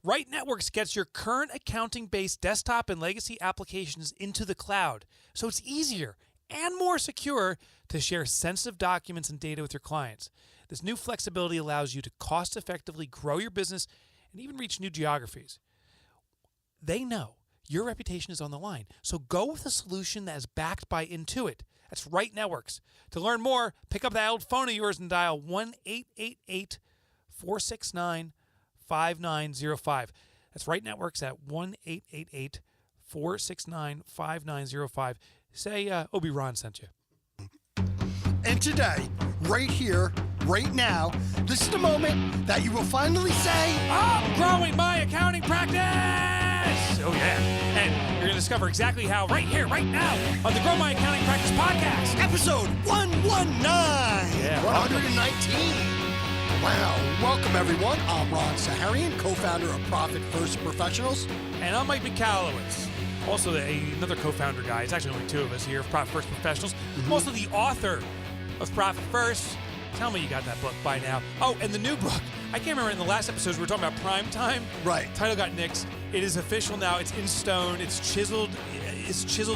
Right Networks gets your current accounting-based desktop and legacy applications into the cloud, so it's easier and more secure to share sensitive documents and data with your clients. This new flexibility allows you to cost-effectively grow your business and even reach new geographies. They know your reputation is on the line, so go with a solution that is backed by Intuit. That's Right Networks. To learn more, pick up that old phone of yours and dial 1-888-469-5905. That's Right Networks at 1-888-469-5905. Say Obi-Ron sent you. And today, right here, right now, this is the moment that you will finally say, I'm growing my accounting practice! Oh, yeah. And you're going to discover exactly how right here, right now, on the Grow My Accounting Practice podcast. Episode 119. Yeah, 119. Wow. Welcome, everyone. I'm Ron Saharian, co-founder of Profit First Professionals. And I'm Mike Michalowicz, also another co-founder guy. It's actually only two of us here of Profit First Professionals. I'm also the author of Profit First. Tell me you got that book by now. Oh, and the new book. I can't remember in the last episodes we were talking about prime time. Right. Title got nixed. It is official now. It's in stone. It's chiseled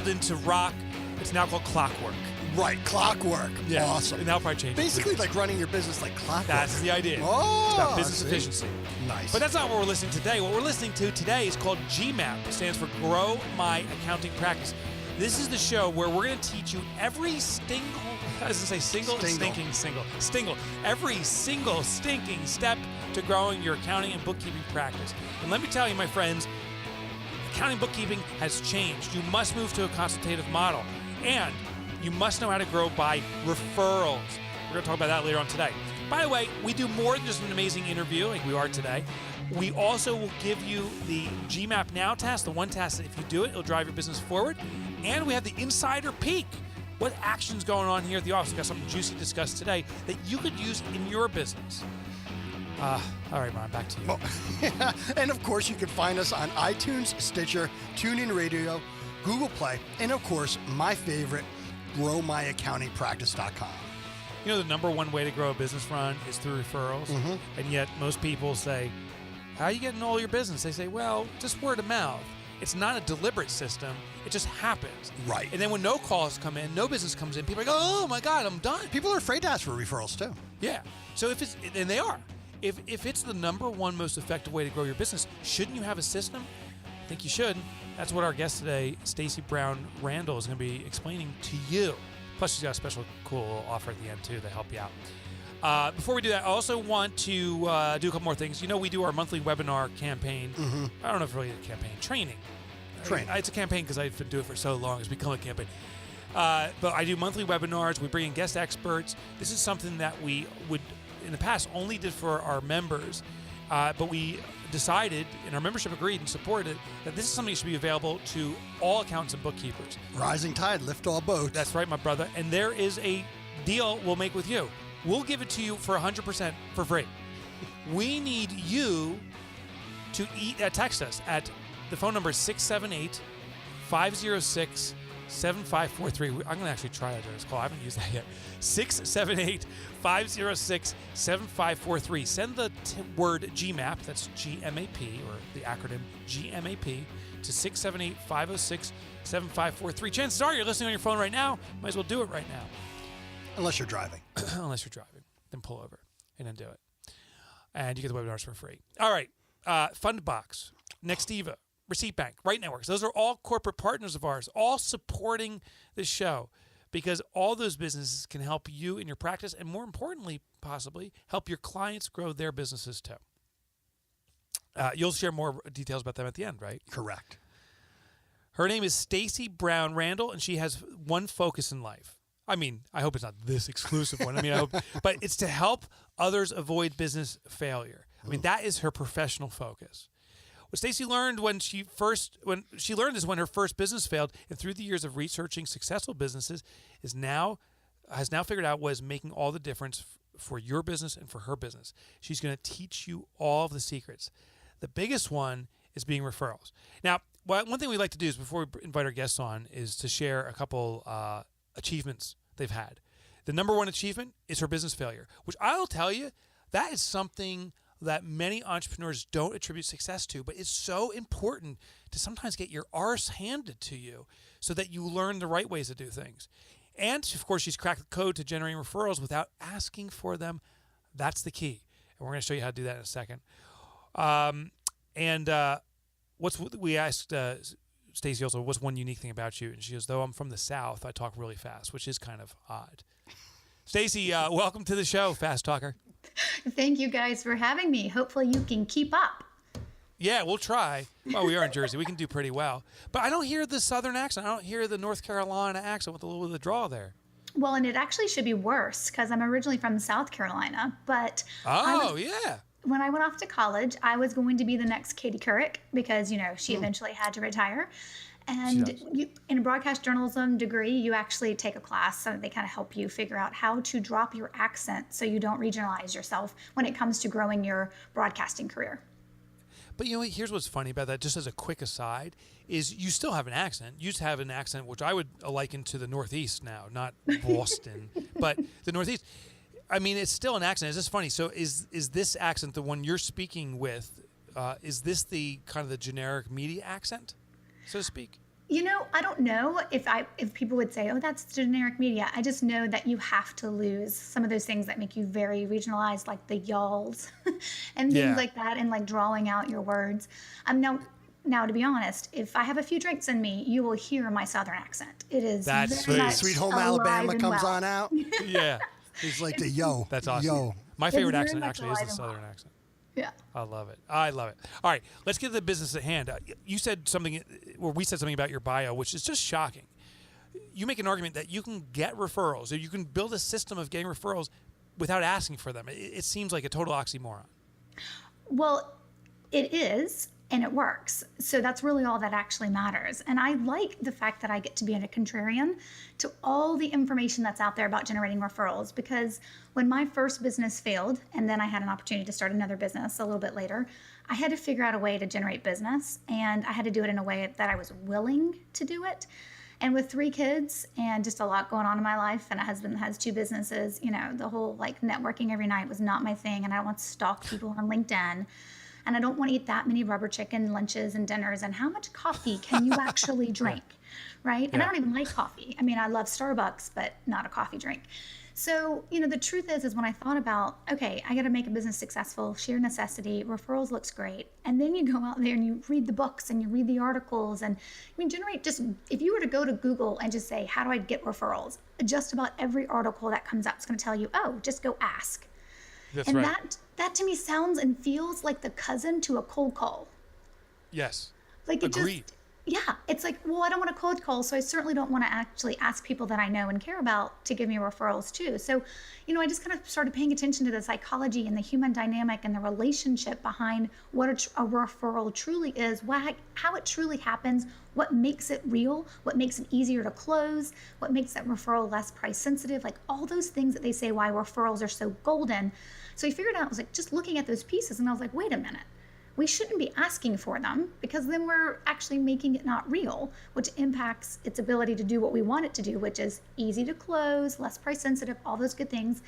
into rock. It's now called Clockwork. Right. Clockwork. Yeah. Awesome. And that'll probably change. Basically like running your business like clockwork. That's the idea. Oh, it's about business see? efficiency. Nice. But that's not what we're listening to today. What we're listening to today is called GMAP. It stands for Grow My Accounting Practice. This is the show where we're going to teach you every stingle to growing your accounting and bookkeeping practice. And let me tell you, my friends, accounting bookkeeping has changed. You must move to a consultative model. And you must know how to grow by referrals. We're going to talk about that later on today. By the way, we do more than just an amazing interview like we are today. We also will give you the GMAP Now task, the one task that if you do it, it'll drive your business forward. And we have the insider peek. What action's going on here at the office? We've got something juicy to discuss today that you could use in your business. All right, Ron, back to you. Oh, and of course, you can find us on iTunes, Stitcher, TuneIn Radio, Google Play, and of course, my favorite, growmyaccountingpractice.com. You know, the number one way to grow a business, Ron, is through referrals. Mm-hmm. And yet most people say, how are you getting all your business? They say, well, just word of mouth. It's not a deliberate system. It just happens. Right. And then when no calls come in, no business comes in, people are like, oh my God, I'm done. People are afraid to ask for referrals too. Yeah. So if it's, and they are. If it's the number one most effective way to grow your business, shouldn't you have a system? I think you should. That's what our guest today, Stacey Brown Randall, is going to be explaining to you. Plus, she's got a special cool offer at the end too to help you out. Before we do that, I also want to do a couple more things. You know, we do our monthly webinar campaign. Mm-hmm. I don't know if it's really a campaign. Training. It's a campaign because I've been doing it for so long. It's become a campaign. But I do monthly webinars. We bring in guest experts. This is something that we would, in the past, only did for our members. But we decided, and our membership agreed and supported it, that this is something that should be available to all accountants and bookkeepers. Rising tide, lift all boats. That's right, my brother. And there is a deal we'll make with you. We'll give it to you for 100% for free. We need you to text us at the phone number is 678-506-7543. I'm going to actually try that during this call. I haven't used that yet. 678-506-7543. Send the word GMAP, that's G-M-A-P, or the acronym GMAP, to 678-506-7543. Chances are you're listening on your phone right now. Might as well do it right now. Unless you're driving. Unless you're driving. Then pull over and then do it. And you get the webinars for free. All right. Fundbox, Nextiva, Receipt Bank, Right Networks. Those are all corporate partners of ours, all supporting this show because all those businesses can help you in your practice and, more importantly, possibly, help your clients grow their businesses too. You'll share more details about them at the end, right? Correct. Her name is Stacey Brown Randall, and she has one focus in life. I mean, I hope it's not this exclusive one. I hope, but it's to help others avoid business failure. That is her professional focus. What Stacey learned when her first business failed, and through the years of researching successful businesses, has now figured out what is making all the difference for your business and for her business. She's going to teach you all of the secrets. The biggest one is being referrals. Now, one thing we like to do is before we invite our guests on is to share a couple achievements they've had. The number one achievement is her business failure, which I'll tell you, that is something that many entrepreneurs don't attribute success to, but it's so important to sometimes get your arse handed to you so that you learn the right ways to do things. And, of course, she's cracked the code to generating referrals without asking for them. That's the key. And we're going to show you how to do that in a second. We asked Stacey also, what's one unique thing about you? And she goes, though I'm from the South, I talk really fast, which is kind of odd. Stacey, welcome to the show, Fast Talker. Thank you guys for having me. Hopefully you can keep up. Yeah, we'll try. Well, we are in Jersey. We can do pretty well. But I don't hear the Southern accent. I don't hear the North Carolina accent with a little bit of the drawl there. Well, and it actually should be worse because I'm originally from South Carolina. But yeah. When I went off to college, I was going to be the next Katie Couric because, she eventually had to retire. And in a broadcast journalism degree, you actually take a class, so they kind of help you figure out how to drop your accent so you don't regionalize yourself when it comes to growing your broadcasting career. But here's what's funny about that, just as a quick aside, is you still have an accent. You just have an accent, which I would liken to the Northeast now, not Boston, but the Northeast. I mean, it's still an accent. It's just funny. So is this accent the one you're speaking with? Is this the kind of the generic media accent, so to speak? I don't know if people would say, oh, that's generic media. I just know that you have to lose some of those things that make you very regionalized, like the y'alls and things like that, and like drawing out your words. Now, to be honest, if I have a few drinks in me, you will hear my Southern accent. It is Sweet Home Alabama comes on out. Yeah. It's like the yo. That's awesome. Yo. My favorite accent actually is the Southern accent. Yeah. I love it. All right, let's get to the business at hand. You said something, or we said something about your bio, which is just shocking. You make an argument that you can get referrals, or you can build a system of getting referrals without asking for them. It seems like a total oxymoron. Well, it is, and it works. So that's really all that actually matters. And I like the fact that I get to be a contrarian to all the information that's out there about generating referrals, because when my first business failed, and then I had an opportunity to start another business a little bit later, I had to figure out a way to generate business, and I had to do it in a way that I was willing to do it. And with 3 kids and just a lot going on in my life, and a husband that has 2 businesses, the whole networking every night was not my thing. And I don't want to stalk people on LinkedIn. And I don't want to eat that many rubber chicken lunches and dinners. And how much coffee can you actually drink, right? And I don't even like coffee. I mean, I love Starbucks, but not a coffee drink. So, the truth is when I thought about, okay, I got to make a business successful, sheer necessity, referrals looks great. And then you go out there and you read the books and you read the articles and generate if you were to go to Google and just say, how do I get referrals? Just about every article that comes up is going to tell you, oh, just go ask. That's and right. that to me sounds and feels like the cousin to a cold call. Yes. Agreed. It's like, well, I don't want a cold call, so I certainly don't want to actually ask people that I know and care about to give me referrals too. So, I just kind of started paying attention to the psychology and the human dynamic and the relationship behind what a referral truly is, how it truly happens, what makes it real, what makes it easier to close, what makes that referral less price sensitive, like all those things that they say why referrals are so golden. So I figured out, I was like just looking at those pieces and I was like, wait a minute. We shouldn't be asking for them because then we're actually making it not real, which impacts its ability to do what we want it to do, which is easy to close, less price sensitive, all those good things.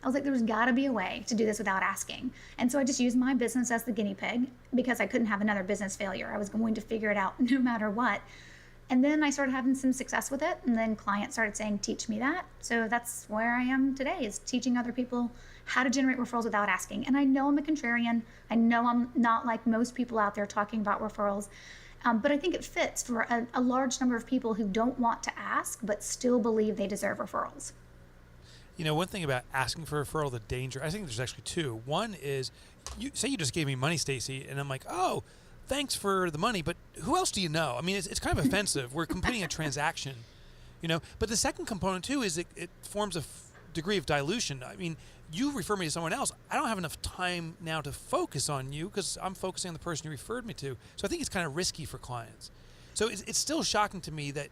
I was like, there's got to be a way to do this without asking. And so I just used my business as the guinea pig because I couldn't have another business failure. I was going to figure it out no matter what. And then I started having some success with it. And then clients started saying, teach me that. So that's where I am today, is teaching other people how to generate referrals without asking. And I know I'm a contrarian. I know I'm not like most people out there talking about referrals. But I think it fits for a large number of people who don't want to ask, but still believe they deserve referrals. One thing about asking for a referral, the danger, I think there's actually 2. One is, you just gave me money, Stacey, and I'm like, oh, thanks for the money, but who else do you know? I mean, it's kind of offensive. We're completing a transaction, But the second component, too, is it forms a degree of dilution. I mean, you refer me to someone else. I don't have enough time now to focus on you because I'm focusing on the person you referred me to. So I think it's kind of risky for clients. So it's still shocking to me that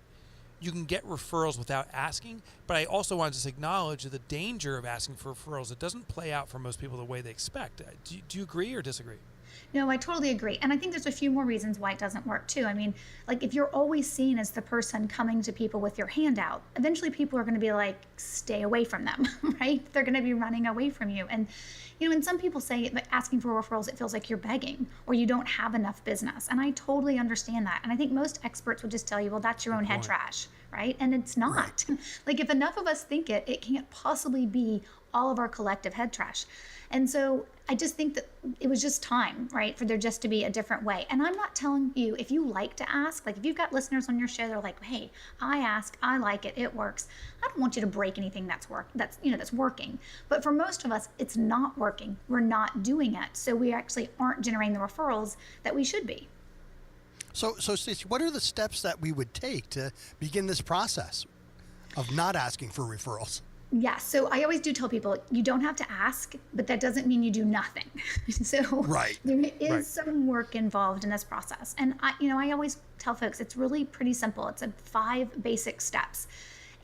you can get referrals without asking, but I also want to just acknowledge the danger of asking for referrals. It doesn't play out for most people the way they expect. Do you agree or disagree? No, I totally agree. And I think there's a few more reasons why it doesn't work too. I mean, like if you're always seen as the person coming to people with your hand out, eventually people are going to be like, stay away from them, right? They're going to be running away from you. And, and some people say that asking for referrals, it feels like you're begging or you don't have enough business. And I totally understand that. And I think most experts would just tell you, well, that's your own head trash, right? And it's not. Right. Like if enough of us think it, it can't possibly be all of our collective head trash. And so I just think that it was just time, right, for there just to be a different way. And I'm not telling you, if you like to ask, like if you've got listeners on your show, they're like, hey, I ask, I like it, it works. I don't want you to break anything that's working. But for most of us, it's not working. We're not doing it. So we actually aren't generating the referrals that we should be. So Stacey, what are the steps that we would take to begin this process of not asking for referrals? Yeah, so I always do tell people you don't have to ask, but that doesn't mean you do nothing. So there is some work involved in this process. And I always tell folks it's really pretty simple. It's 5 basic steps.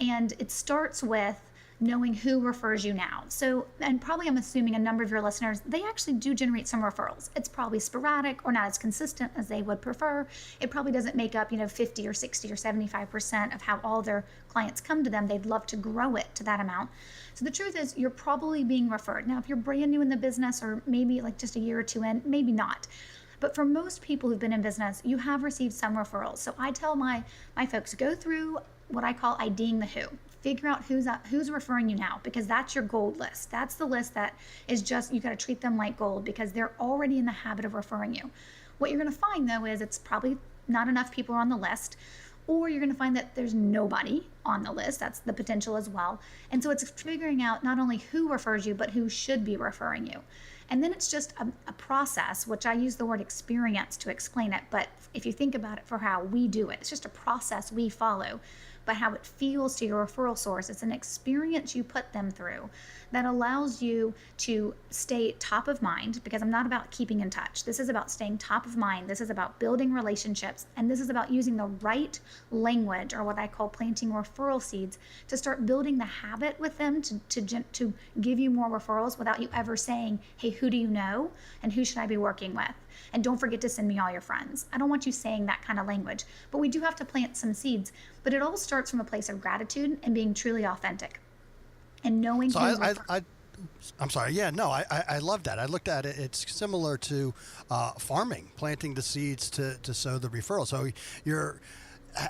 And it starts with knowing who refers you now. So, and probably I'm assuming a number of your listeners, they actually do generate some referrals. It's probably sporadic or not as consistent as they would prefer. It probably doesn't make up, 50 or 60 or 75% of how all their clients come to them. They'd love to grow it to that amount. So the truth is you're probably being referred. Now, if you're brand new in the business or maybe like just a year or two in, maybe not. But for most people who've been in business, you have received some referrals. So I tell my folks, go through what I call IDing the who. Figure out who's referring you now, because that's your gold list. That's the list that is just, you got to treat them like gold because they're already in the habit of referring you. What you're going to find though is it's probably not enough people are on the list, or you're going to find that there's nobody on the list. That's the potential as well. And so it's figuring out not only who refers you, but who should be referring you. And then it's just a process, which I use the word experience to explain it. But if you think about it for how we do it, it's just a process we follow. But how it feels to your referral source, it's an experience you put them through that allows you to stay top of mind, because I'm not about keeping in touch. This is about staying top of mind. This is about building relationships. And this is about using the right language, or what I call planting referral seeds, to start building the habit with them to give you more referrals without you ever saying, hey, who do you know? And who should I be working with? And don't forget to send me all your friends. I don't want you saying that kind of language, but we do have to plant some seeds. But it all starts from a place of gratitude and being truly authentic and knowing. So I'm sorry. Yeah, no, I love that. I looked at it. It's similar to farming, planting the seeds to sow the referral. So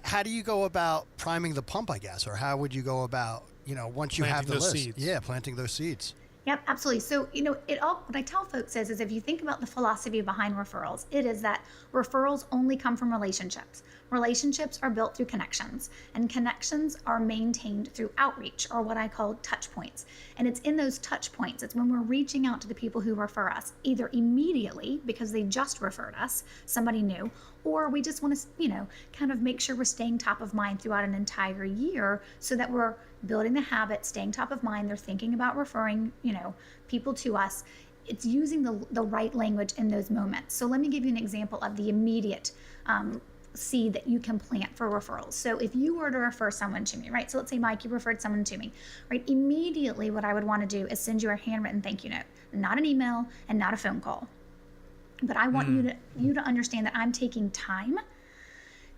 how do you go about priming the pump, I guess, or how would you go about, once you have the list? Seeds. Yeah, planting those seeds. Yep, absolutely. So, what I tell folks is if you think about the philosophy behind referrals, it is that referrals only come from relationships. Relationships are built through connections, and connections are maintained through outreach, or what I call touch points. And it's in those touch points, it's when we're reaching out to the people who refer us, either immediately because they just referred us, somebody new, or we just want to, kind of make sure we're staying top of mind throughout an entire year so that we're building the habit, staying top of mind. They're thinking about referring, people to us. It's using the right language in those moments. So let me give you an example of the immediate seed that you can plant for referrals. So if you were to refer someone to me, right? So let's say, Mike, you referred someone to me, right? Immediately what I would want to do is send you a handwritten thank you note, not an email and not a phone call. But I want you to understand that I'm taking time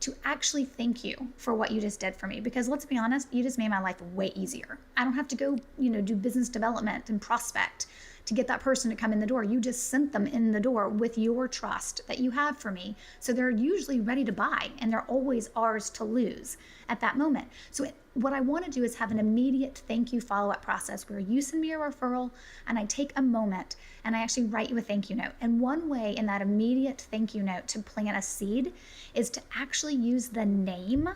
to actually thank you for what you just did for me. Because let's be honest, you just made my life way easier. I don't have to go, do business development and prospect to get that person to come in the door. You just sent them in the door with your trust that you have for me. So they're usually ready to buy, and they're always ours to lose at that moment. So what I want to do is have an immediate thank you follow-up process where you send me a referral and I take a moment and I actually write you a thank you note. And one way in that immediate thank you note to plant a seed is to actually use the name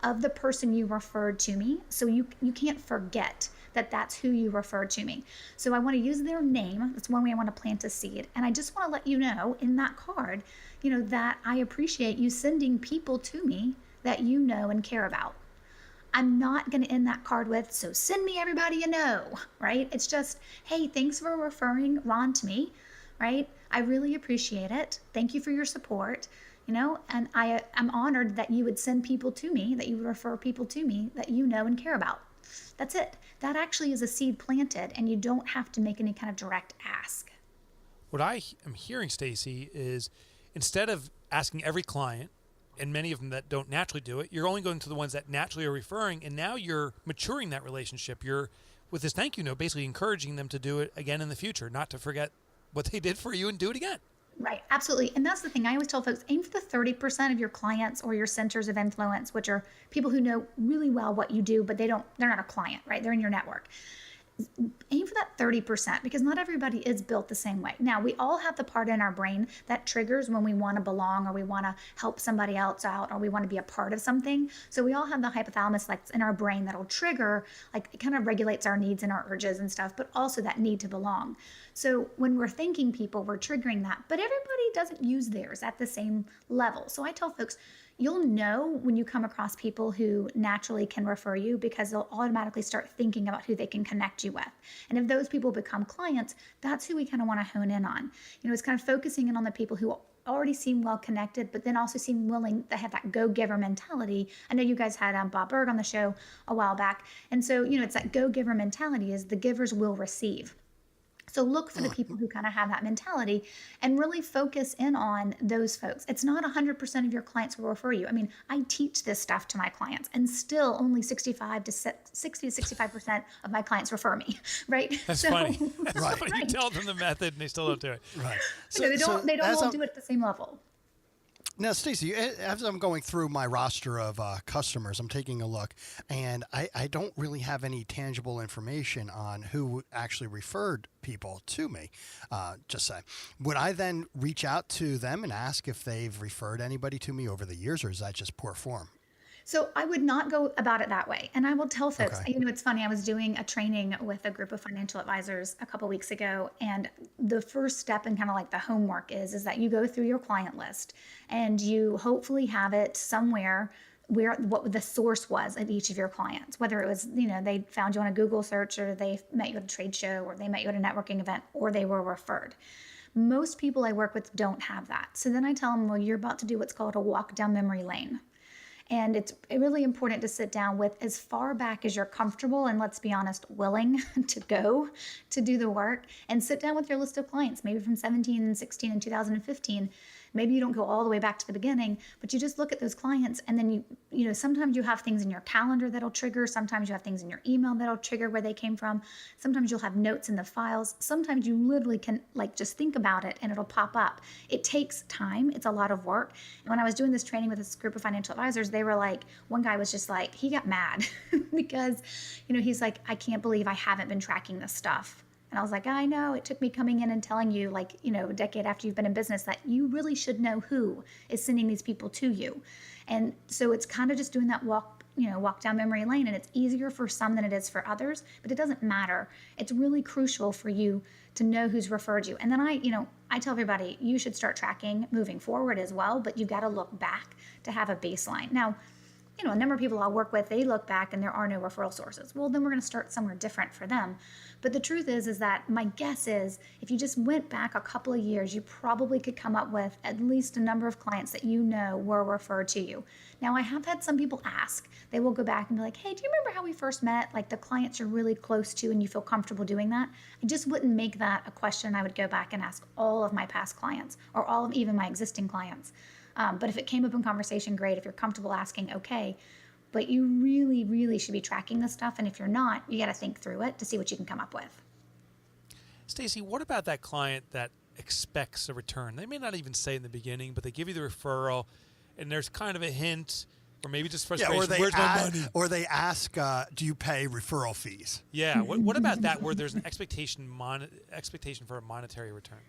of the person you referred to me, so you can't forget that that's who you referred to me. So I want to use their name. That's one way I want to plant a seed. And I just want to let you know in that card, that I appreciate you sending people to me that you know and care about. I'm not going to end that card with, so send me everybody you know, right? It's just, hey, thanks for referring Ron to me, right? I really appreciate it. Thank you for your support. And I'm honored that you would send people to me, that you would refer people to me that you know and care about. That's it. That actually is a seed planted, and you don't have to make any kind of direct ask. what I am hearing, Stacey, is instead of asking every client, and many of them that don't naturally do it, you're only going to the ones that naturally are referring, and now you're maturing that relationship. You're, with this thank you note, basically encouraging them to do it again in the future, not to forget what they did for you and do it again. Right, absolutely. And that's the thing. I always tell folks, aim for the 30% of your clients or your centers of influence, which are people who know really well what you do, but they're not a client, right? They're in your network. Aim for that 30% because not everybody is built the same way. Now, we all have the part in our brain that triggers when we want to belong or we want to help somebody else out or we want to be a part of something. So we all have the hypothalamus like in our brain that'll trigger, like it kind of regulates our needs and our urges and stuff, but also that need to belong. So when we're thanking people, we're triggering that, but everybody doesn't use theirs at the same level. So I tell folks, you'll know when you come across people who naturally can refer you because they'll automatically start thinking about who they can connect you with. And if those people become clients, that's who we kind of want to hone in on. It's kind of focusing in on the people who already seem well connected, but then also seem willing to have that go-giver mentality. I know you guys had Bob Berg on the show a while back. And so, it's that go-giver mentality is the givers will receive. So look for the people who kind of have that mentality and really focus in on those folks. It's not 100% of your clients will refer you. I mean, I teach this stuff to my clients and still only 60 to 65% of my clients refer me, right? That's funny. That's right. Funny. You tell them the method and they still don't do it. Right. So, they don't all do it at the same level. Now, Stacey, as I'm going through my roster of customers, I'm taking a look, and I don't really have any tangible information on who actually referred people to me, just say. Would I then reach out to them and ask if they've referred anybody to me over the years, or is that just poor form? So I would not go about it that way. And I will tell folks, Okay. It's funny. I was doing a training with a group of financial advisors a couple weeks ago. And the first step and kind of like the homework is that you go through your client list and you hopefully have it somewhere where what the source was of each of your clients, whether it was, they found you on a Google search or they met you at a trade show or they met you at a networking event or they were referred. Most people I work with don't have that. So then I tell them, well, you're about to do what's called a walk down memory lane. And it's really important to sit down with as far back as you're comfortable and, let's be honest, willing to go to do the work, and sit down with your list of clients, maybe from 17 and 16 and 2015. Maybe you don't go all the way back to the beginning, but you just look at those clients, and then sometimes you have things in your calendar that'll trigger. Sometimes you have things in your email that'll trigger where they came from. Sometimes you'll have notes in the files. Sometimes you literally can just think about it and it'll pop up. It takes time. It's a lot of work. And when I was doing this training with this group of financial advisors, they were like, one guy was just like, he got mad because, he's like, I can't believe I haven't been tracking this stuff. And I was like, I know, it took me coming in and telling you a decade after you've been in business that you really should know who is sending these people to you. And so it's kind of just doing that walk down memory lane. And it's easier for some than it is for others, but it doesn't matter. It's really crucial for you to know who's referred you. And then I tell everybody, you should start tracking moving forward as well, but you've got to look back to have a baseline. Now, a number of people I'll work with, they look back and there are no referral sources. Well, then we're going to start somewhere different for them. But the truth is that my guess is if you just went back a couple of years, you probably could come up with at least a number of clients that were referred to you. Now, I have had some people ask. They will go back and be like, hey, do you remember how we first met? Like the clients you're really close to and you feel comfortable doing that? I just wouldn't make that a question I would go back and ask all of my past clients or all of even my existing clients. But if it came up in conversation, great. If you're comfortable asking, okay. But you really, really should be tracking this stuff. And if you're not, you got to think through it to see what you can come up with. Stacey, what about that client that expects a return? They may not even say in the beginning, but they give you the referral, and there's kind of a hint, or maybe just frustration. Yeah, Where's my money? Or they ask, do you pay referral fees? Yeah. What about that, where there's an expectation for a monetary return?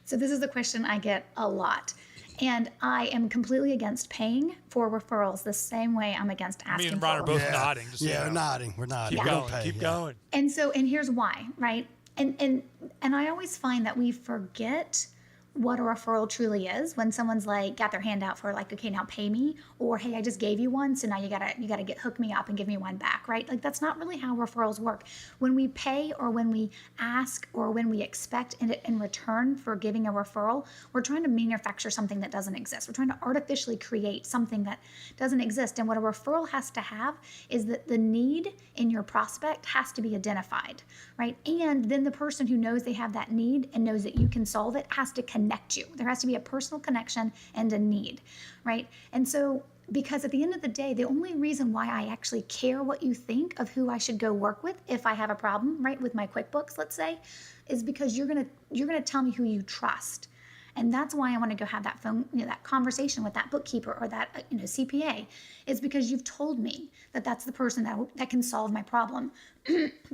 So this is a question I get a lot. And I am completely against paying for referrals the same way I'm against asking. Me and Ron are both Yeah. nodding. We're nodding. We're nodding. Keep We going. don't pay, Keep yeah. going. And here's why, right? And I always find that we forget what a referral truly is when someone's like got their hand out for like, okay, now pay me, or hey, I just gave you one, so now you gotta get hook me up and give me one back, right? Like that's not really how referrals work. When we pay or when we ask or when we expect in return for giving a referral, we're trying to manufacture something that doesn't exist. We're trying to artificially create something that doesn't exist. And what a referral has to have is that the need in your prospect has to be identified, right? And then the person who knows they have that need and knows that you can solve it has to connect you. There has to be a personal connection and a need, right? And so because at the end of the day, the only reason why I actually care what you think of who I should go work with if I have a problem, right, with my QuickBooks, let's say, is because you're gonna tell me who you trust. And that's why I want to go have that phone, that conversation with that bookkeeper or that CPA, is because you've told me that that's the person that can solve my problem.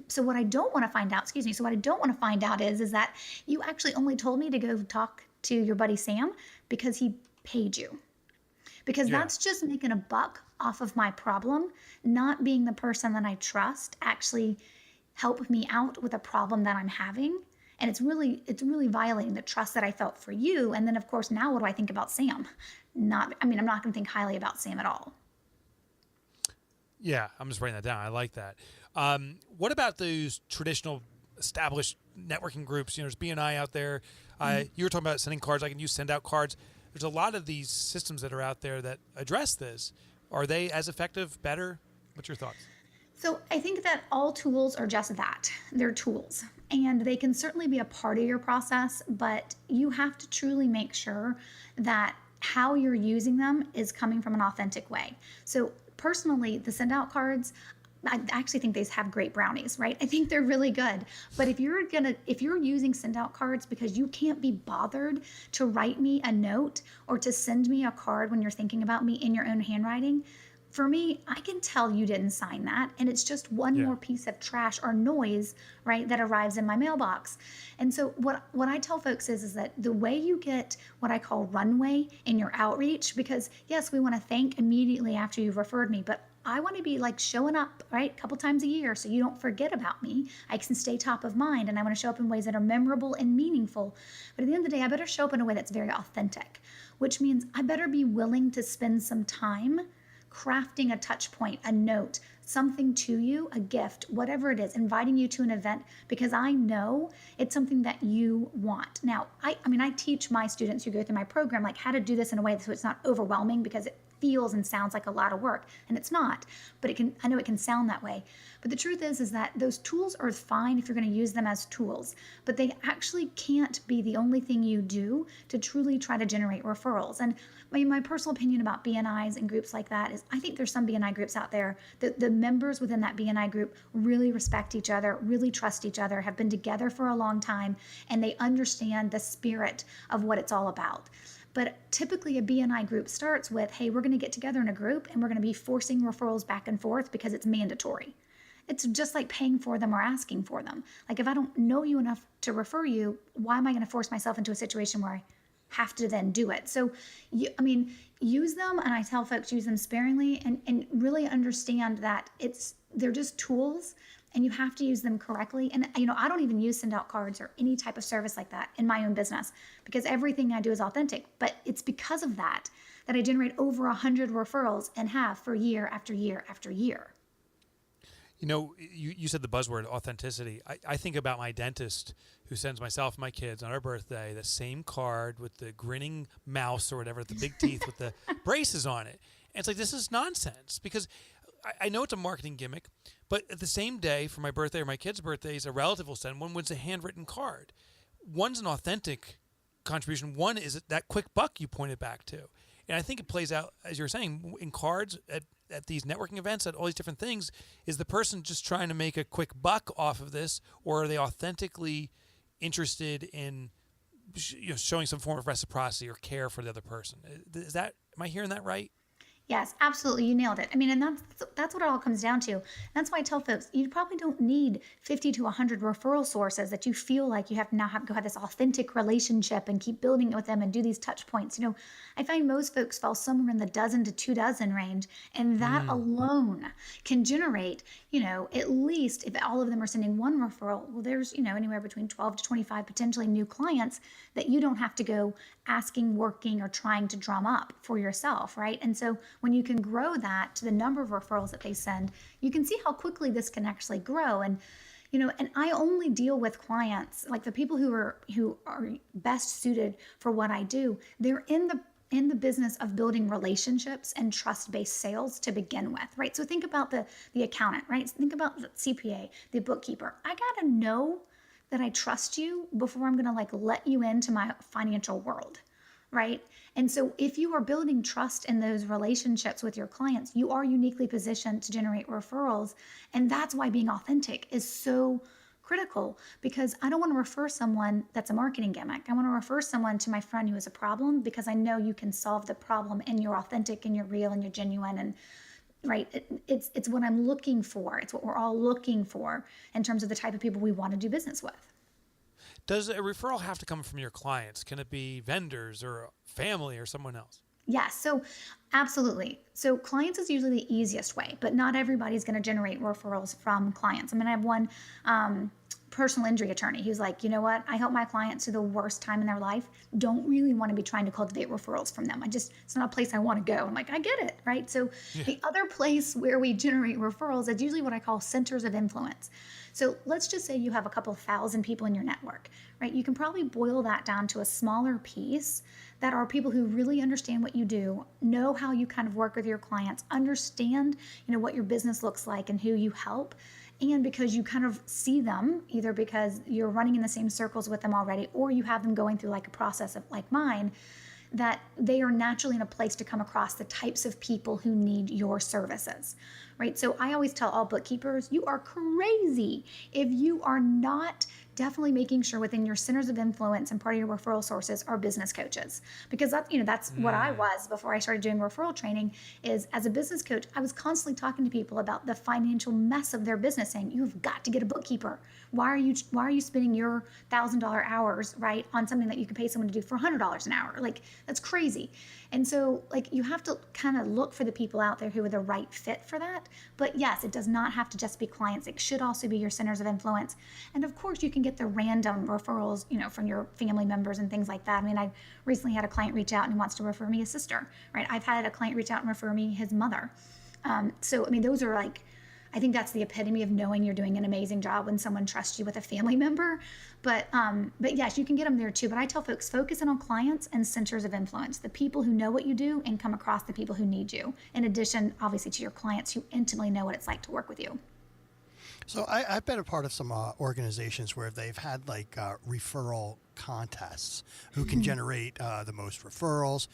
So what I don't want to find out, so what I don't want to find out is that you actually only told me to go talk to your buddy Sam because he paid you. Because that's just making a buck off of my problem, not being the person that I trust actually help me out with a problem that I'm having. And it's really violating the trust that I felt for you. And then of course, now what do I think about Sam? I'm not going to think highly about Sam at all. Yeah, I'm just writing that down. I like that. What about those traditional established networking groups? There's BNI out there. You were talking about sending cards. I can use send out cards. There's a lot of these systems that are out there that address this. Are they as effective, better? What's your thoughts? So I think that all tools are just that. They're tools. And they can certainly be a part of your process, but you have to truly make sure that how you're using them is coming from an authentic way. So personally, the send out cards, I actually think they have great brownies, right? I think they're really good. But if you're using send out cards because you can't be bothered to write me a note or to send me a card when you're thinking about me in your own handwriting, for me, I can tell you didn't sign that, and it's just one more piece of trash or noise, right, that arrives in my mailbox. And so what I tell folks is that the way you get what I call runway in your outreach, because yes, we want to thank immediately after you've referred me, but I want to be like showing up, right, a couple times a year so you don't forget about me. I can stay top of mind, and I want to show up in ways that are memorable and meaningful. But at the end of the day, I better show up in a way that's very authentic, which means I better be willing to spend some time crafting a touch point, a note, something to you, a gift, whatever it is, inviting you to an event because I know it's something that you want. Now, I teach my students who go through my program like how to do this in a way so it's not overwhelming because it feels and sounds like a lot of work, and it's not, but I know it can sound that way. But the truth is that those tools are fine if you're going to use them as tools, but they actually can't be the only thing you do to truly try to generate referrals. And my personal opinion about BNIs and groups like that is I think there's some BNI groups out there that the members within that BNI group really respect each other, really trust each other, have been together for a long time, and they understand the spirit of what it's all about. But typically a BNI group starts with, hey, we're going to get together in a group and we're going to be forcing referrals back and forth because it's mandatory. It's just like paying for them or asking for them. Like if I don't know you enough to refer you, why am I going to force myself into a situation where I have to then do it? So, use them, and I tell folks use them sparingly and really understand that they're just tools and you have to use them correctly. And, I don't even use send out cards or any type of service like that in my own business because everything I do is authentic. But it's because of that I generate over 100 referrals and have for year after year after year. You said the buzzword authenticity. I think about my dentist who sends myself and my kids on our birthday the same card with the grinning mouse or whatever, the big teeth with the braces on it. And it's like, this is nonsense because I know it's a marketing gimmick, but at the same day for my birthday or my kid's birthdays, a relative will send one when's a handwritten card. One's an authentic contribution. One is that quick buck you pointed back to. And I think it plays out, as you were saying, in cards at these networking events, at all these different things. Is the person just trying to make a quick buck off of this, or are they authentically interested in showing some form of reciprocity or care for the other person? Am I hearing that right? Yes, absolutely. You nailed it. I mean, and that's what it all comes down to. That's why I tell folks you probably don't need 50 to 100 referral sources that you feel like you have to now have go have this authentic relationship and keep building it with them and do these touch points. I find most folks fall somewhere in the dozen to 2 dozen range, and that alone can generate, at least if all of them are sending one referral, well, there's, anywhere between 12 to 25 potentially new clients that you don't have to go asking, working, or trying to drum up for yourself, right? And so when you can grow that to the number of referrals that they send, you can see how quickly this can actually grow. And and I only deal with clients, like the people who are best suited for what I do. They're in the business of building relationships and trust-based sales to begin with, right? So think about the accountant, right? Think about the CPA, the bookkeeper. I gotta know that I trust you before I'm gonna let you into my financial world, right? And so if you are building trust in those relationships with your clients, you are uniquely positioned to generate referrals. And that's why being authentic is so critical, because I don't want to refer someone that's a marketing gimmick. I want to refer someone to my friend who has a problem, because I know you can solve the problem and you're authentic and you're real and you're genuine. And right, it's what I'm looking for. It's what we're all looking for in terms of the type of people we want to do business with. Does a referral have to come from your clients? Can it be vendors or family or someone else? Yes, so absolutely. So clients is usually the easiest way, but not everybody's going to generate referrals from clients. I mean, I have one personal injury attorney. He was like, you know what? I help my clients through the worst time in their life. Don't really want to be trying to cultivate referrals from them. It's not a place I want to go. I'm like, I get it, right? So the other place where we generate referrals is usually what I call centers of influence. So let's just say you have a couple thousand people in your network, right? You can probably boil that down to a smaller piece that are people who really understand what you do, know how you kind of work with your clients, understand, what your business looks like and who you help. And because you kind of see them, either because you're running in the same circles with them already, or you have them going through like a process of like mine, that they are naturally in a place to come across the types of people who need your services, right? So I always tell all bookkeepers, you are crazy if you are not definitely making sure within your centers of influence and part of your referral sources are business coaches, because that's what I was before I started doing referral training. Is as a business coach, I was constantly talking to people about the financial mess of their business, saying you've got to get a bookkeeper. Why are you spending your $1,000 hours, right, on something that you could pay someone to do for $100 an hour? Like, that's crazy. And so you have to kind of look for the people out there who are the right fit for that. But yes, it does not have to just be clients. It should also be your centers of influence. And of course, you can get the random referrals, from your family members and things like that. I mean, I recently had a client reach out and wants to refer me his sister, right? I've had a client reach out and refer me his mother. So, I mean, those are I think that's the epitome of knowing you're doing an amazing job when someone trusts you with a family member. But yes, you can get them there too. But I tell folks, focus in on clients and centers of influence, the people who know what you do and come across the people who need you. In addition, obviously, to your clients who intimately know what it's like to work with you. So I've been a part of some organizations where they've had referral contests. Who can generate the most referrals?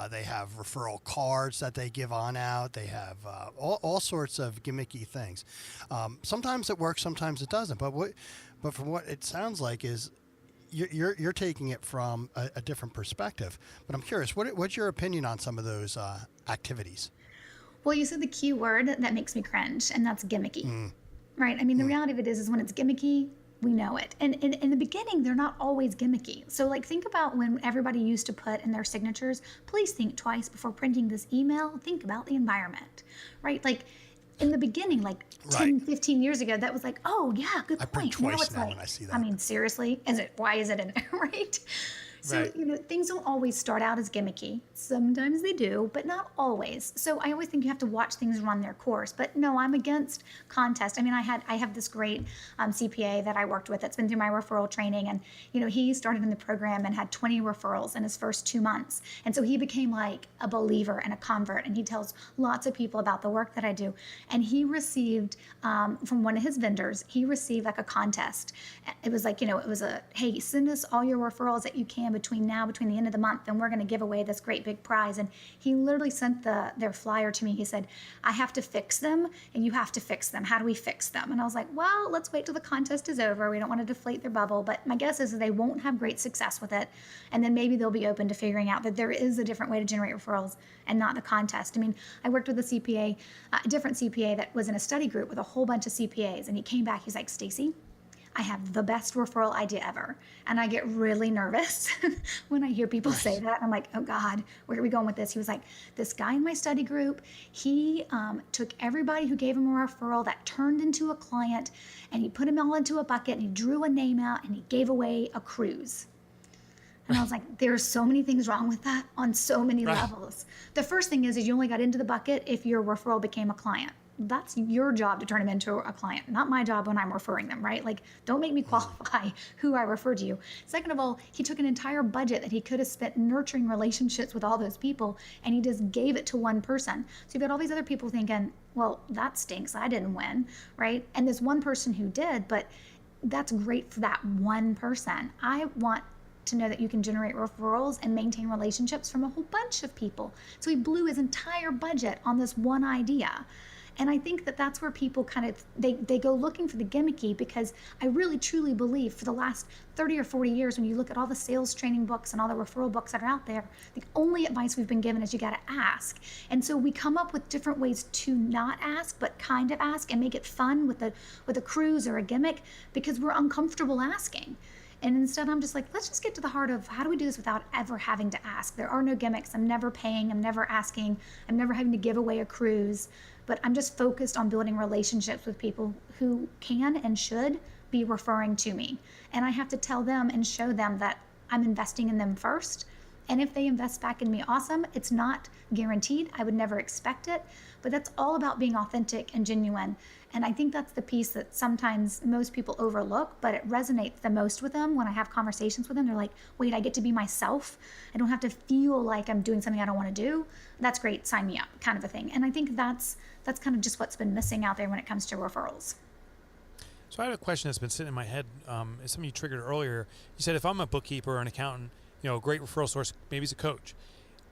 They have referral cards that they give on out. They have all sorts of gimmicky things. Sometimes it works, sometimes it doesn't. But from what it sounds like is you're taking it from a different perspective. But I'm curious, what's your opinion on some of those activities? Well, you said the key word that makes me cringe, and that's gimmicky. Right. I mean, the reality of it is when it's gimmicky, we know it. And in the beginning, they're not always gimmicky. So think about when everybody used to put in their signatures, please think twice before printing this email. Think about the environment, right? In the beginning, 10, 15 years ago, that was oh, yeah, good point. I print twice now when I see that. I mean, seriously, why is it in there, right? So, Right. Things don't always start out as gimmicky. Sometimes they do, but not always. So I always think you have to watch things run their course. But no, I'm against contest. I mean, I have this great CPA that I worked with that's been through my referral training. And, he started in the program and had 20 referrals in his first 2 months. And so he became like a believer and a convert. And he tells lots of people about the work that I do. And he received, from one of his vendors, he received a contest. It was it was hey, send us all your referrals that you can, between the end of the month, and we're going to give away this great big prize. And he literally sent their flyer to me. He said, I have to fix them and you have to fix them. How do we fix them? And I was like, well, let's wait till the contest is over. We don't want to deflate their bubble, but my guess is that they won't have great success with it. And then maybe they'll be open to figuring out that there is a different way to generate referrals and not the contest. I mean, I worked with a CPA, a different CPA that was in a study group with a whole bunch of CPAs. And he came back, he's like, Stacey, I have the best referral idea ever. And I get really nervous when I hear people say that. I'm like, oh God, where are we going with this? He was like, this guy in my study group, he took everybody who gave him a referral that turned into a client, and he put them all into a bucket, and he drew a name out, and he gave away a cruise. And I was like, there's so many things wrong with that on so many levels. The first thing is you only got into the bucket if your referral became a client. That's your job to turn them into a client, not my job when I'm referring them, right? Like, don't make me qualify who I refer to you. Second of all, he took an entire budget that he could have spent nurturing relationships with all those people, and he just gave it to one person. So you've got all these other people thinking, well, that stinks. I didn't win, right? And this one person who did, but that's great for that one person. I want to know that you can generate referrals and maintain relationships from a whole bunch of people. So he blew his entire budget on this one idea. And I think that that's where people kind of, they go looking for the gimmicky, because I really truly believe for the last 30 or 40 years, when you look at all the sales training books and all the referral books that are out there, the only advice we've been given is you got to ask. And so we come up with different ways to not ask, but kind of ask and make it fun with a cruise or a gimmick, because we're uncomfortable asking. And instead, I'm just like, let's just get to the heart of how do we do this without ever having to ask? There are no gimmicks. I'm never paying. I'm never asking. I'm never having to give away a cruise. But I'm just focused on building relationships with people who can and should be referring to me. And I have to tell them and show them that I'm investing in them first. And if they invest back in me, awesome. It's not guaranteed. I would never expect it. But that's all about being authentic and genuine. And I think that's the piece that sometimes most people overlook, but it resonates the most with them when I have conversations with them. They're like, wait, I get to be myself. I don't have to feel like I'm doing something I don't want to do. That's great. Sign me up, kind of a thing. And I think that's kind of just what's been missing out there when it comes to referrals. So I have a question that's been sitting in my head. It's something you triggered earlier. You said if I'm a bookkeeper or an accountant, a great referral source, maybe it's a coach.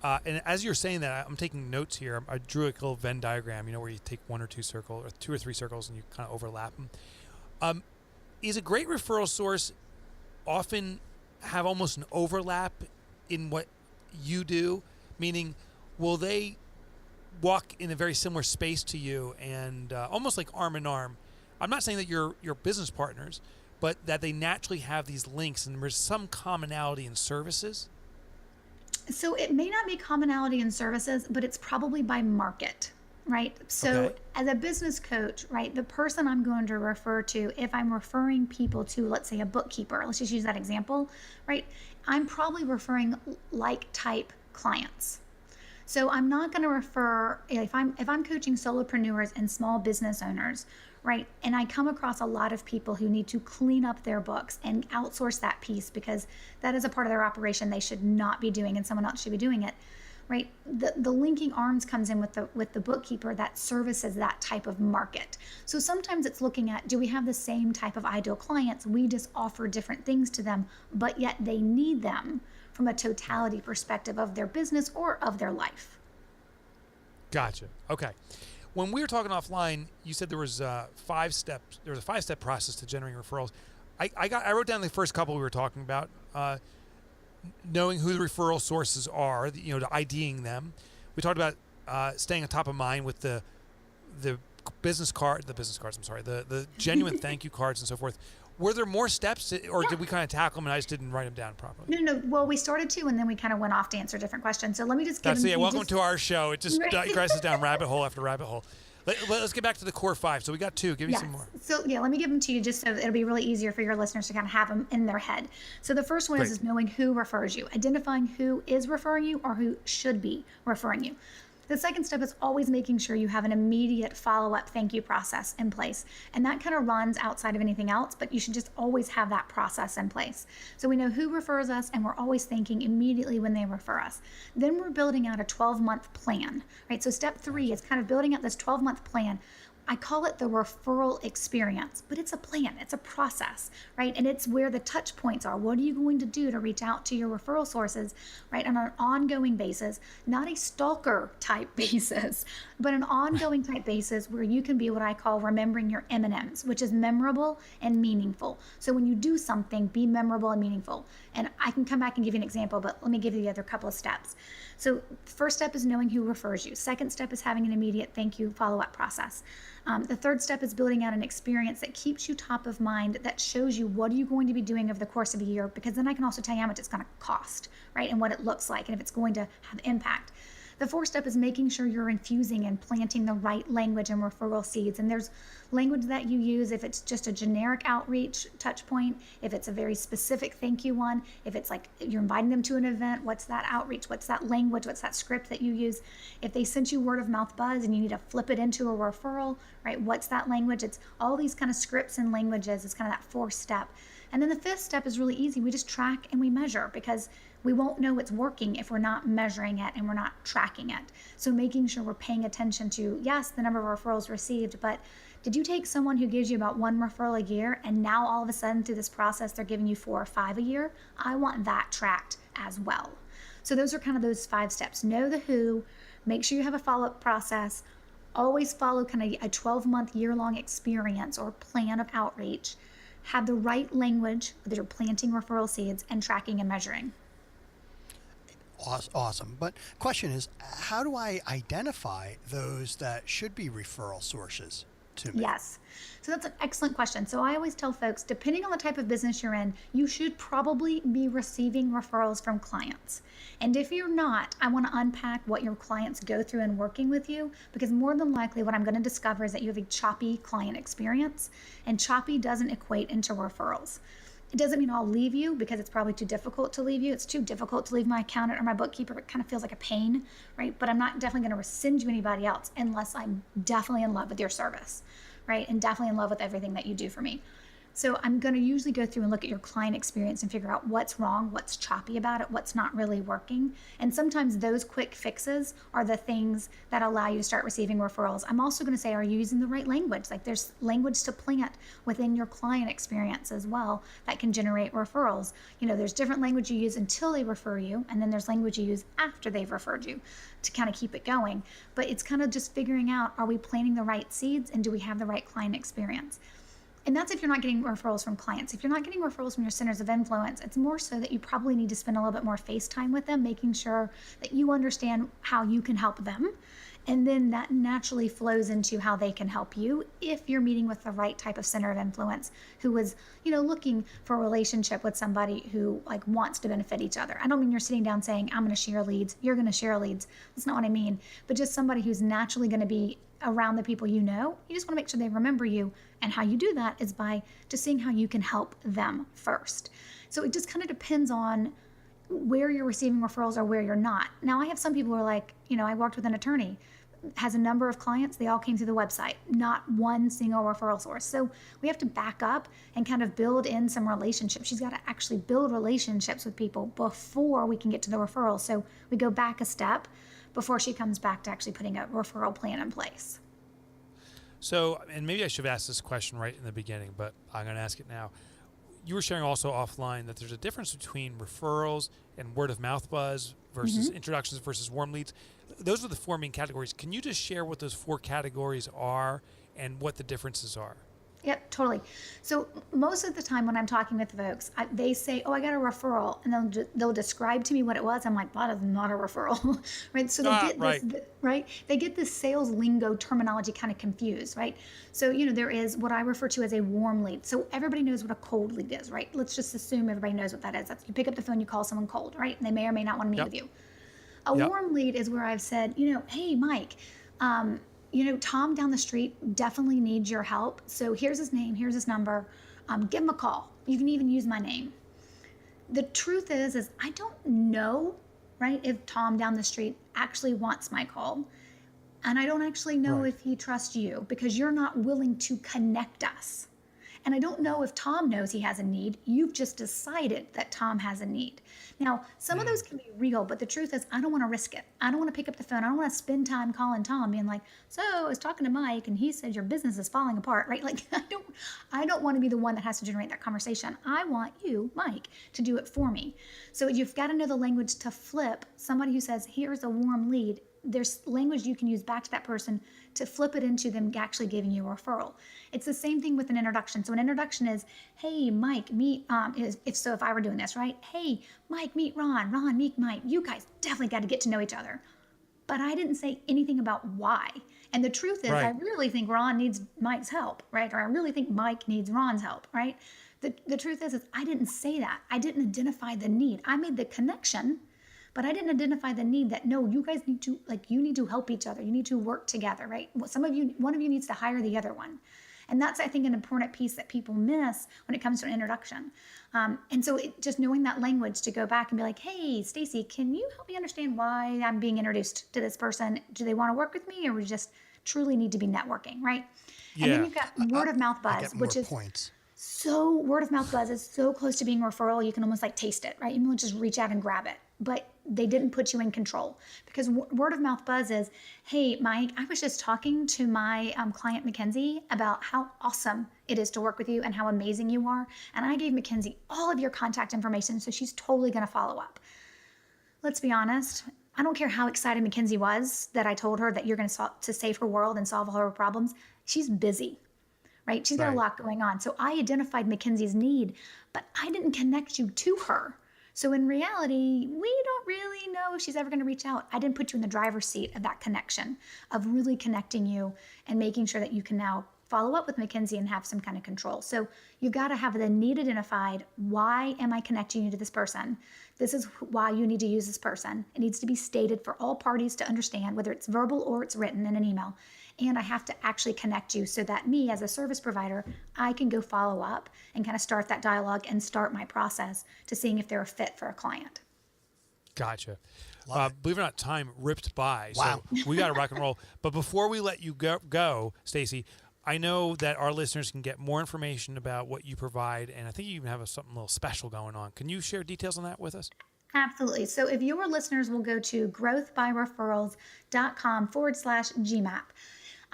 And as you're saying that, I'm taking notes here. I drew a little Venn diagram, where you take one or two circles, or two or three circles, and you kind of overlap them. Is a great referral source often have almost an overlap in what you do? Meaning, will they walk in a very similar space to you and almost like arm in arm? I'm not saying that you're business partners, but that they naturally have these links and there's some commonality in services? So it may not be commonality in services, but it's probably by market, right? So as a business coach, right, the person I'm going to refer to, if I'm referring people to, let's say, a bookkeeper, let's just use that example, right? I'm probably referring like type clients. So I'm not going to refer, if I'm coaching solopreneurs and small business owners, right, and I come across a lot of people who need to clean up their books and outsource that piece because that is a part of their operation they should not be doing and someone else should be doing it, right? The linking arms comes in with the bookkeeper that services that type of market. So sometimes it's looking at, do we have the same type of ideal clients? We just offer different things to them, but yet they need them from a totality perspective of their business or of their life. Gotcha. Okay. When we were talking offline, you said there was 5 steps. There was a 5-step process to generating referrals. I wrote down the first couple we were talking about. Knowing who the referral sources are, to IDing them. We talked about staying on top of mind with the business cards. The genuine thank you cards and so forth. Were there more steps, or did we kind of tackle them and I just didn't write them down properly? No. Well, we started to, and then we kind of went off to answer different questions. So let me just give them. Welcome to our show. It just digresses down rabbit hole after rabbit hole. Let's get back to the core 5. So we got 2. Give me some more. So let me give them to you just so it'll be really easier for your listeners to kind of have them in their head. So the first one is knowing who refers you, identifying who is referring you or who should be referring you. The second step is always making sure you have an immediate follow-up thank you process in place. And that kind of runs outside of anything else, but you should just always have that process in place. So we know who refers us and we're always thanking immediately when they refer us. Then we're building out a 12-month plan, right? So step 3 is kind of building out this 12-month plan. I call it the referral experience, but it's a plan, it's a process, right? And it's where the touch points are. What are you going to do to reach out to your referral sources, right? On an ongoing basis, not a stalker type basis, but an ongoing type basis where you can be what I call remembering your M&Ms, which is memorable and meaningful. So when you do something, be memorable and meaningful. And I can come back and give you an example, but let me give you the other couple of steps. So first step is knowing who refers you. Second step is having an immediate thank you follow-up process. The third step is building out an experience that keeps you top of mind, that shows you what are you going to be doing over the course of a year, because then I can also tell you how much it's going to cost, right? And what it looks like, and if it's going to have impact. The fourth step is making sure you're infusing and planting the right language and referral seeds. And there's language that you use if it's just a generic outreach touch point, if it's a very specific thank you one, if it's like you're inviting them to an event, what's that outreach, what's that language, what's that script that you use? If they sent you word of mouth buzz and you need to flip it into a referral, right? What's that language? It's all these kind of scripts and languages. It's kind of that fourth step. And then the fifth step is really easy. We just track and we measure, because we won't know it's working if we're not measuring it and we're not tracking it. So making sure we're paying attention to, yes, the number of referrals received, but did you take someone who gives you about one referral a year and now all of a sudden through this process they're giving you 4 or 5 a year? I want that tracked as well. So those are kind of those 5 steps. Know the who, make sure you have a follow-up process, always follow kind of a 12-month, year-long experience or plan of outreach, have the right language that you're planting referral seeds, and tracking and measuring. Awesome. But question is, how do I identify those that should be referral sources to me? Yes. So that's an excellent question. So I always tell folks, depending on the type of business you're in, you should probably be receiving referrals from clients. And if you're not, I want to unpack what your clients go through in working with you, because more than likely what I'm going to discover is that you have a choppy client experience, and choppy doesn't equate into referrals. It doesn't mean I'll leave you, because it's probably too difficult to leave you. It's too difficult to leave my accountant or my bookkeeper. It kind of feels like a pain, right? But I'm not definitely going to rescind you anybody else unless I'm definitely in love with your service, right? And definitely in love with everything that you do for me. So I'm going to usually go through and look at your client experience and figure out what's wrong, what's choppy about it, what's not really working. And sometimes those quick fixes are the things that allow you to start receiving referrals. I'm also going to say, are you using the right language? Like there's language to plant within your client experience as well that can generate referrals. You know, there's different language you use until they refer you, and then there's language you use after they've referred you to kind of keep it going. But it's kind of just figuring out, are we planting the right seeds, and do we have the right client experience? And that's if you're not getting referrals from clients. If you're not getting referrals from your centers of influence, it's more so that you probably need to spend a little bit more face time with them, making sure that you understand how you can help them. And then that naturally flows into how they can help you if you're meeting with the right type of center of influence who is, you know, looking for a relationship with somebody who like wants to benefit each other. I don't mean you're sitting down saying, I'm going to share leads, you're going to share leads. That's not what I mean. But just somebody who's naturally going to be around the people you know. You just want to make sure they remember you. And how you do that is by just seeing how you can help them first. So it just kind of depends on where you're receiving referrals or where you're not. Now, I have some people who are like, you know, I worked with an attorney, has a number of clients, they all came through the website, not one single referral source. So we have to back up and kind of build in some relationships. She's got to actually build relationships with people before we can get to the referral. So we go back a step before she comes back to actually putting a referral plan in place. So, and maybe I should have asked this question right in the beginning, but I'm going to ask it now. You were sharing also offline that there's a difference between referrals and word of mouth buzz versus introductions versus warm leads. Those are the 4 main categories. Can you just share what those 4 categories are and what the differences are? Yep, totally. So most of the time when I'm talking with folks, they say, oh, I got a referral, and they'll describe to me what it was. I'm like, that is not a referral, right? So they get this, right? They get this sales lingo terminology kind of confused, right? So, you know, there is what I refer to as a warm lead. So everybody knows what a cold lead is, right? Let's just assume everybody knows what that is. That's, you pick up the phone, you call someone cold, right? And they may or may not want to meet with you. A warm lead is where I've said, you know, hey, Mike, you know, Tom down the street definitely needs your help. So here's his name, here's his number. Give him a call. You can even use my name. The truth is I don't know, right, if Tom down the street actually wants my call. And I don't actually know if he trusts you, because you're not willing to connect us. And I don't know if Tom knows he has a need. You've just decided that Tom has a need. Now, some of those can be real, but the truth is I don't want to risk it. I don't want to pick up the phone. I don't want to spend time calling Tom being like, so I was talking to Mike and he said your business is falling apart, right? Like I don't want to be the one that has to generate that conversation. I want you, Mike, to do it for me. So you've got to know the language to flip somebody who says, here's a warm lead. There's language you can use back to that person to flip it into them actually giving you a referral. It's the same thing with an introduction. So an introduction is, hey, Mike, meet, if I were doing this, right? Hey, Mike, meet Ron. Ron, meet Mike. You guys definitely got to get to know each other. But I didn't say anything about why. And the truth is, I really think Ron needs Mike's help, right? Or I really think Mike needs Ron's help, right? The truth is I didn't say that. I didn't identify the need. I made the connection, but I didn't identify the need that, no, you guys need to, you need to help each other. You need to work together, right? One of you needs to hire the other one. And that's, I think, an important piece that people miss when it comes to an introduction. And so just knowing that language to go back and be like, hey, Stacey, can you help me understand why I'm being introduced to this person? Do they want to work with me, or we just truly need to be networking, right? Yeah. And then you've got word of mouth buzz, which is points. So word of mouth buzz is so close to being referral, you can almost taste it, right? You can just reach out and grab it. But they didn't put you in control, because word of mouth buzz is, hey, Mike, I was just talking to my client, Mackenzie, about how awesome it is to work with you and how amazing you are. And I gave Mackenzie all of your contact information, so she's totally going to follow up. Let's be honest. I don't care how excited Mackenzie was that I told her that you're going to save her world and solve all her problems. She's busy, right? She's got a lot going on. So I identified Mackenzie's need, but I didn't connect you to her. So in reality, we don't really know if she's ever going to reach out. I didn't put you in the driver's seat of that connection, of really connecting you and making sure that you can now follow up with Mackenzie and have some kind of control. So you've got to have the need identified. Why am I connecting you to this person? This is why you need to use this person. It needs to be stated for all parties to understand, whether it's verbal or it's written in an email. And I have to actually connect you so that me, as a service provider, I can go follow up and kind of start that dialogue and start my process to seeing if they're a fit for a client. Gotcha. Believe it or not, time ripped by. Wow. So we got to rock and roll. But before we let you go, Stacey, I know that our listeners can get more information about what you provide, and I think you even have something a little special going on. Can you share details on that with us? Absolutely. So if your listeners will go to growthbyreferrals.com/GMAP,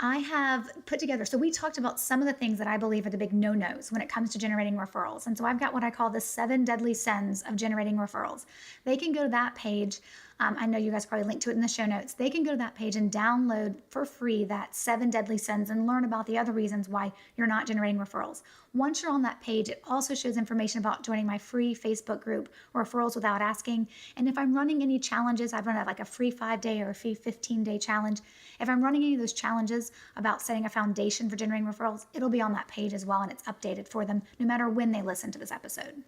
I have put together, so we talked about some of the things that I believe are the big no-nos when it comes to generating referrals. And so I've got what I call the 7 deadly sins of generating referrals. They can go to that page. I know you guys probably linked to it in the show notes. They can go to that page and download for free that 7 deadly sins and learn about the other reasons why you're not generating referrals. Once you're on that page, it also shows information about joining my free Facebook group, Referrals Without Asking. And if I'm running any challenges, I've run a free 5-day or a free 15-day challenge. If I'm running any of those challenges about setting a foundation for generating referrals, it'll be on that page as well, and it's updated for them no matter when they listen to this episode.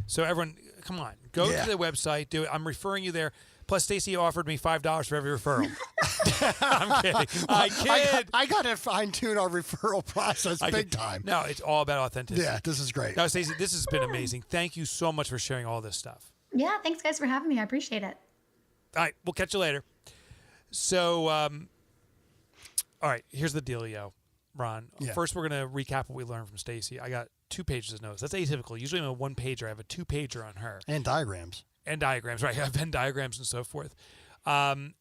So everyone, come on, go to the website, do it. I'm referring you there. Plus, Stacey offered me $5 for every referral. I'm kidding. I kid. I got to fine-tune our referral process big time. No, it's all about authenticity. Yeah, this is great. No, Stacey, this has been amazing. Thank you so much for sharing all this stuff. Yeah, thanks guys for having me. I appreciate it. All right, we'll catch you later. So, all right, here's the dealio, Ron. Yeah. First, we're going to recap what we learned from Stacey. I got 2 pages of notes. That's atypical. Usually I'm a 1-pager. I have a 2-pager on her. And diagrams. And diagrams, right. I have Venn diagrams and so forth. And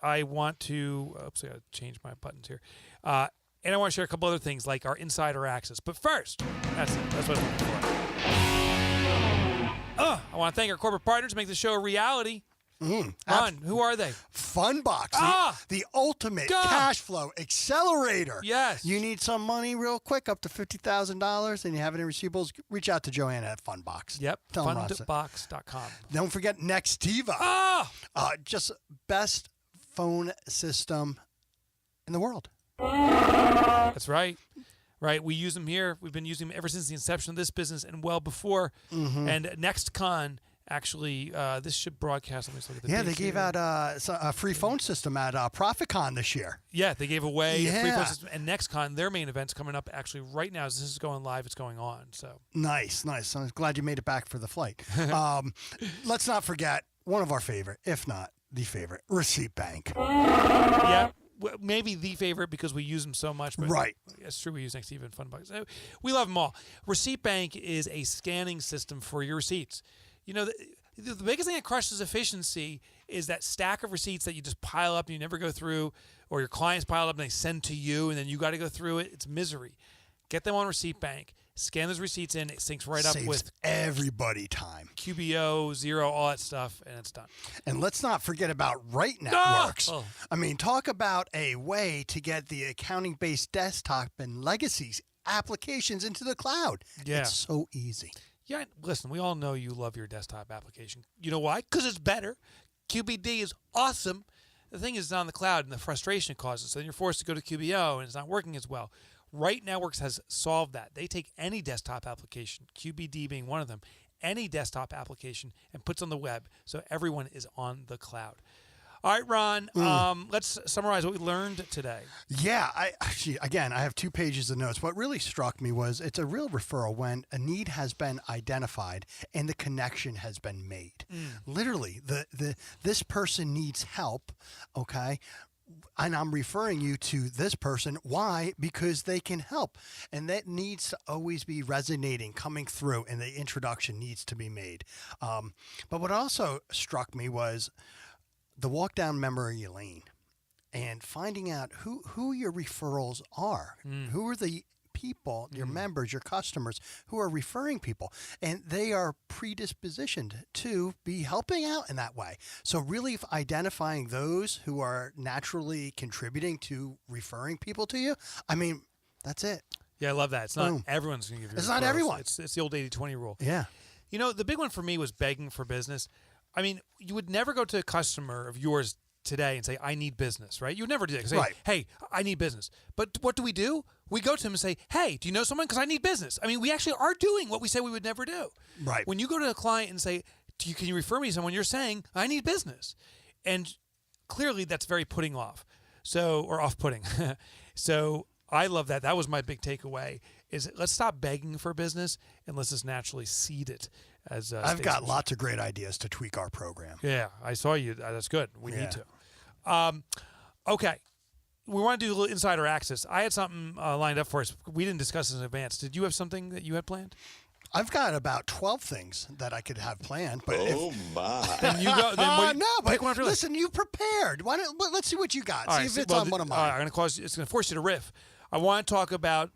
I want to, oops, I got to change my buttons here. And I want to share a couple other things like our insider access. But first, that's it. That's what I'm looking for. I want to thank our corporate partners to make the show a reality. Ron, who are they? Funbox, the ultimate cash flow accelerator. Yes. You need some money real quick, up to $50,000, and you have it in receivables, reach out to Joanna at Funbox. Yep, Tell them Ron said. Fundbox.com. Don't forget Nextiva. Just best phone system in the world. That's right. Right, we use them here. We've been using them ever since the inception of this business and well before. And NextCon, actually, this should broadcast. Let me just look at the they dates gave here. out a free phone system at ProfitCon this year. Yeah, they gave away a free phone system. And NextCon, their main event's coming up actually right now. As this is going live, it's going on. So Nice. I'm glad you made it back for the flight. Let's not forget one of our favorite, if not the favorite, Receipt Bank. Yeah. maybe the favorite because we use them so much. But Right. It's true. We use Next Even Funbucks. We love them all. Receipt Bank is a scanning system for your receipts. You know, the biggest thing that crushes efficiency is that stack of receipts that you just pile up and you never go through, or your clients pile up and they send to you and then you got to go through it. It's misery. Get them on Receipt Bank. Scan those receipts in. It syncs right up Saves with everybody time. QBO, Zero, all that stuff, and it's done. And let's not forget about Right Networks. Oh. I mean, talk about a way to get the accounting-based desktop and legacies applications into the cloud. Yeah. It's so easy. Yeah, listen, we all know you love your desktop application. You know why? Because it's better. QBD is awesome. The thing is, it's on the cloud, and the frustration it causes. So then you're forced to go to QBO, and it's not working as well. Right Networks has solved that. They take any desktop application, QBD being one of them, any desktop application, and puts on the web, so everyone is on the cloud. All right, Ron, let's summarize what we learned today. Yeah, I have 2 pages of notes. What really struck me was it's a real referral when a need has been identified and the connection has been made. Literally, this person needs help, okay? And I'm referring you to this person. Why? Because they can help. And that needs to always be resonating, coming through, and the introduction needs to be made. But what also struck me was the walk down memory lane and finding out who your referrals are. Who are the people, your members, your customers who are referring people, and they are predispositioned to be helping out in that way. So really identifying those who are naturally contributing to referring people to you, I mean, that's it. Yeah, I love that. It's not everyone's going to give you It's referrals. not everyone. It's the old 80-20 rule. Yeah. You know, the big one for me was begging for business. I mean, you would never go to a customer of yours today and say, I need business, right? You would never do that. Say, Right. Hey, I need business. But what do? We go to them and say, hey, do you know someone? Because I need business. I mean, we actually are doing what we say we would never do. Right. When you go to a client and say, can you refer me to someone? You're saying, I need business. And clearly that's very putting off. Or off-putting. So I love that. That was my big takeaway is let's stop begging for business and let's just naturally seed it. As I've got lots of great ideas to tweak our program. Yeah, I saw you. That's good. We Yeah. need to. Okay. We want to do a little insider access. I had something lined up for us. We didn't discuss this in advance. Did you have something that you had planned? I've got about 12 things that I could have planned. But my. Then you go. Then no, but pick one after listen, you prepared. Why don't, let's see what you got. All See right, if it's on one of mine. All right, it's going to force you to riff. I want to talk about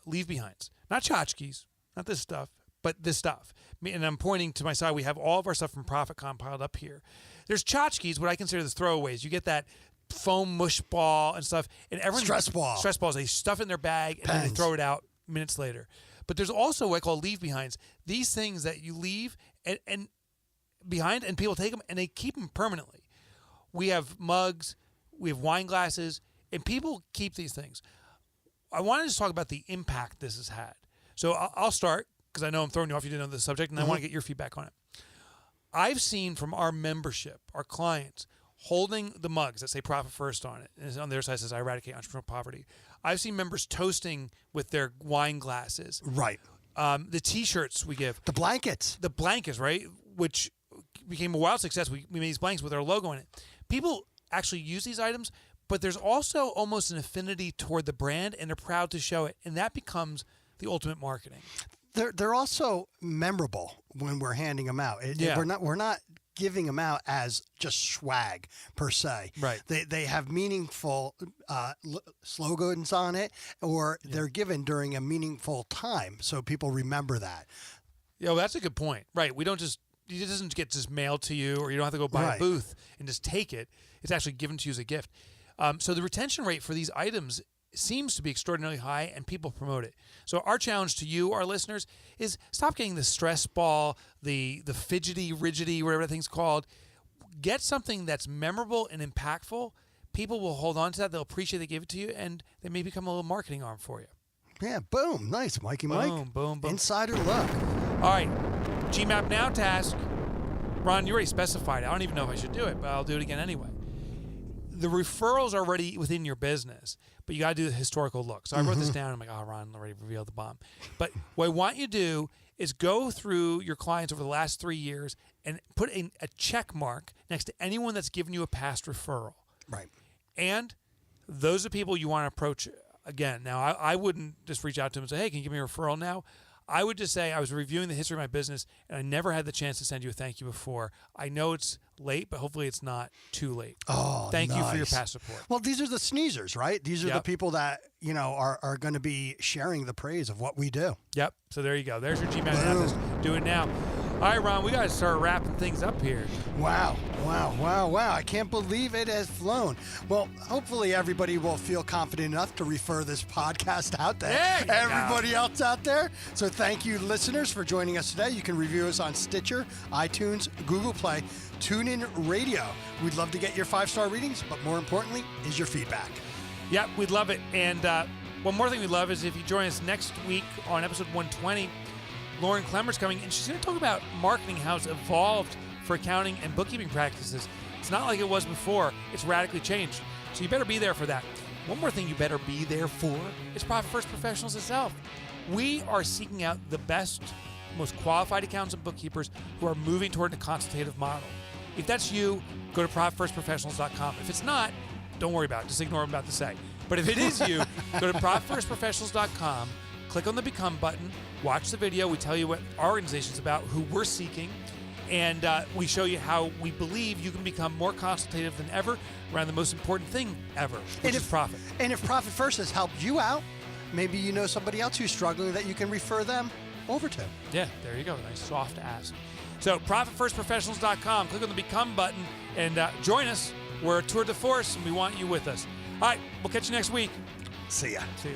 leave behinds, not tchotchkes, not this stuff, but this stuff. And I'm pointing to my side. We have all of our stuff from ProfitCon piled up here. There's tchotchkes, what I consider the throwaways. You get that foam mush ball and stuff, and everyone Stress ball. Stress balls. They stuff in their bag and then they Pens. throw it out minutes later. But there's also what I call leave behinds. These things that you leave and behind, and people take them and they keep them permanently. We have mugs, we have wine glasses, and people keep these things. I wanted to talk about the impact this has had. So I'll start because I know I'm throwing you off. You didn't know the subject, and I want to get your feedback on it. I've seen from our membership, our clients, holding the mugs that say Profit First on it, and on their side says I eradicate entrepreneurial poverty. I've seen members toasting with their wine glasses. Right. The T-shirts we give. The blankets. The blankets, right, which became a wild success. We made these blankets with our logo in it. People actually use these items, but there's also almost an affinity toward the brand, and they're proud to show it, and that becomes the ultimate marketing. They're also memorable when we're handing them out. We're not giving them out as just swag per se. Right. They have meaningful slogans on it, or they're given during a meaningful time, so people remember that. Yeah, well, that's a good point. Right. It doesn't get just mailed to you, or you don't have to go buy a booth and just take it. It's actually given to you as a gift. So the retention rate for these items seems to be extraordinarily high, and people promote it. So our challenge to you, our listeners, is stop getting the stress ball, the fidgety, rigidity, whatever that thing's called. Get something that's memorable and impactful. People will hold on to that. They'll appreciate they gave it to you, and they may become a little marketing arm for you. Yeah, boom. Nice, Mikey Mike. Boom. Insider look. All right, GMAP Now task. Ron, you already specified it. I don't even know if I should do it, but I'll do it again anyway. The referrals are already within your business, but you got to do the historical look. So I wrote this down. I'm like, oh, Ron already revealed the bomb. But what I want you to do is go through your clients over the last 3 years and put in a check mark next to anyone that's given you a past referral. Right. And those are people you want to approach again. Now, I wouldn't just reach out to them and say, hey, can you give me a referral now? I would just say I was reviewing the history of my business, and I never had the chance to send you a thank you before. I know it's late, but hopefully it's not too late. Oh, thank you for your nice. past support. Well, these are the sneezers, right? These are the Yep. people that, are going to be sharing the praise of what we do. Yep. So there you go. There's your Gmail address. Do it now. All right, Ron, we got to start wrapping things up here. Wow. I can't believe it has flown. Well, hopefully everybody will feel confident enough to refer this podcast out there. There you go. Everybody else out there. So thank you, listeners, for joining us today. You can review us on Stitcher, iTunes, Google Play, TuneIn Radio. We'd love to get your 5-star readings, but more importantly is your feedback. Yep, we'd love it. And one more thing we'd love is if you join us next week on episode 120. Lauren Clemmer's coming, and she's going to talk about marketing, how it's evolved for accounting and bookkeeping practices. It's not like it was before. It's radically changed. So you better be there for that. One more thing you better be there for is Profit First Professionals itself. We are seeking out the best, most qualified accountants and bookkeepers who are moving toward a consultative model. If that's you, go to profitfirstprofessionals.com. If it's not, don't worry about it. Just ignore what I'm about to say. But if it is you, go to profitfirstprofessionals.com, click on the Become button, watch the video. We tell you what our organization's about, who we're seeking, and we show you how we believe you can become more consultative than ever around the most important thing ever, which is profit. And if Profit First has helped you out, maybe you know somebody else who's struggling that you can refer them over to. Yeah, there you go. Nice soft ask. So profitfirstprofessionals.com, click on the Become button, and join us. We're a tour de force, and we want you with us. All right, we'll catch you next week. See ya. See ya.